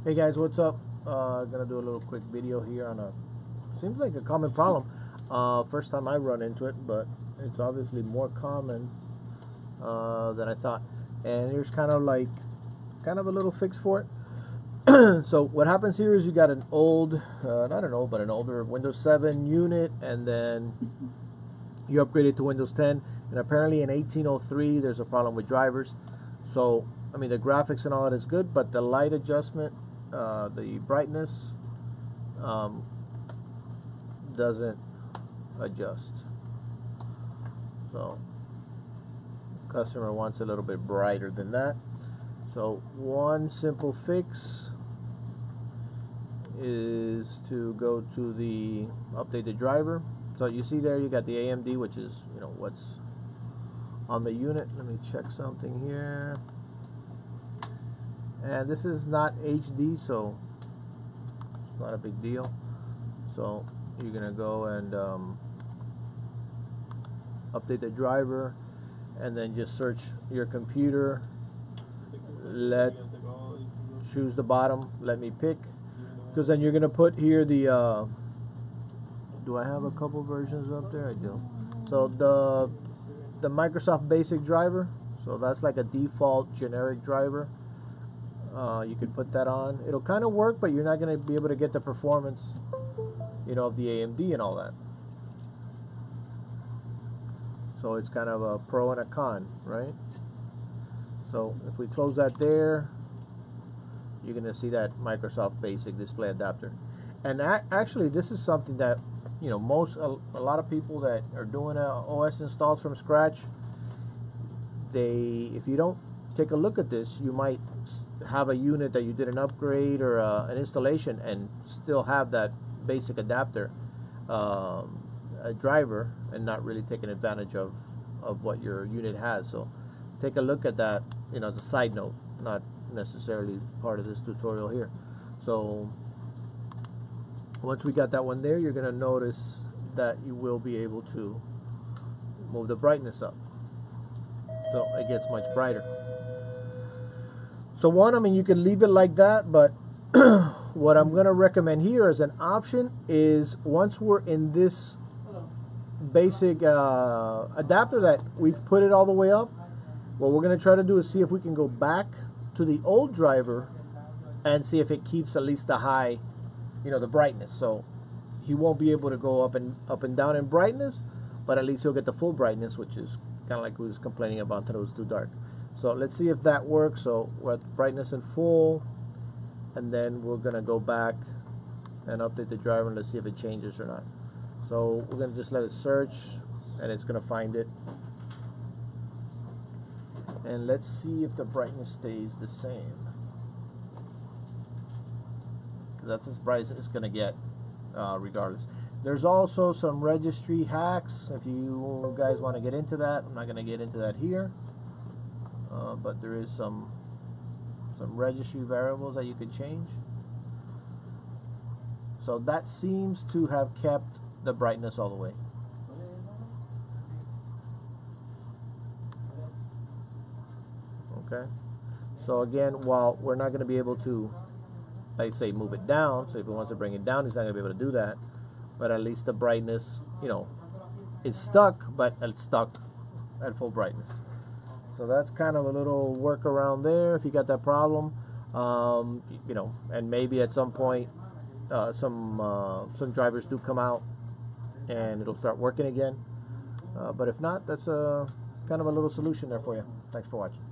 Hey guys, what's up? Gonna do a little quick video here on a seems like a common problem. First time I run into it, but it's obviously more common than I thought. And here's kind of a little fix for it. So what happens here is you got an old, not an old, but an older Windows 7 unit, and then you upgrade it to Windows 10. And apparently in 1803, there's a problem with drivers. So I mean the graphics and all that is good, but the light adjustment, the brightness doesn't adjust. So customer wants a little bit brighter than that. So one simple fix is to go to the update the driver. So you see there you got the AMD, which is what's on the unit. Let me check something here. And this is not HD, so it's not a big deal. So you're gonna go and update the driver, and then just search your computer. Choose the bottom. Let me pick, because then you're gonna put here the. Do I have a couple versions up there? I do. So the Microsoft Basic driver. So that's like a default generic driver. You could put that on. It'll kind of work, but you're not going to be able to get the performance, of the AMD and all that. So it's kind of a pro and a con, right? So if we close that there, you're going to see that Microsoft Basic display adapter. And actually, this is something that a lot of people that are doing OS installs from scratch, if you don't take a look at this, you might have a unit that you did an upgrade or an installation and still have that basic adapter a driver and not really taking advantage of what your unit has. So take a look at that, as a side note, not necessarily part of this tutorial here. So once we got that one there, you're going to notice that you will be able to move the brightness up, so it gets much brighter. So you can leave it like that, but what I'm going to recommend here as an option is, once we're in this basic adapter that we've put it all the way up, what we're going to try to do is see if we can go back to the old driver and see if it keeps at least the high, the brightness. So he won't be able to go up and down in brightness, but at least he'll get the full brightness, which is kind of like we was complaining about that it was too dark. So let's see if that works. So we're at brightness and full, and then we're gonna go back and update the driver, and let's see if it changes or not. So we're gonna just let it search, and it's gonna find it. And let's see if the brightness stays the same, because that's as bright as it's gonna get regardless. There's also some registry hacks if you guys want to get into that. I'm not gonna get into that here. But there is some registry variables that you could change. So that seems to have kept the brightness all the way. Okay. So again, while we're not going to be able to, like say, move it down, so if he wants to bring it down, he's not going to be able to do that. But at least the brightness, it's stuck, but it's stuck at full brightness. So that's kind of a little workaround there if you got that problem. And maybe at some point some drivers do come out and it'll start working again. But if not, that's kind of a little solution there for you. Thanks for watching.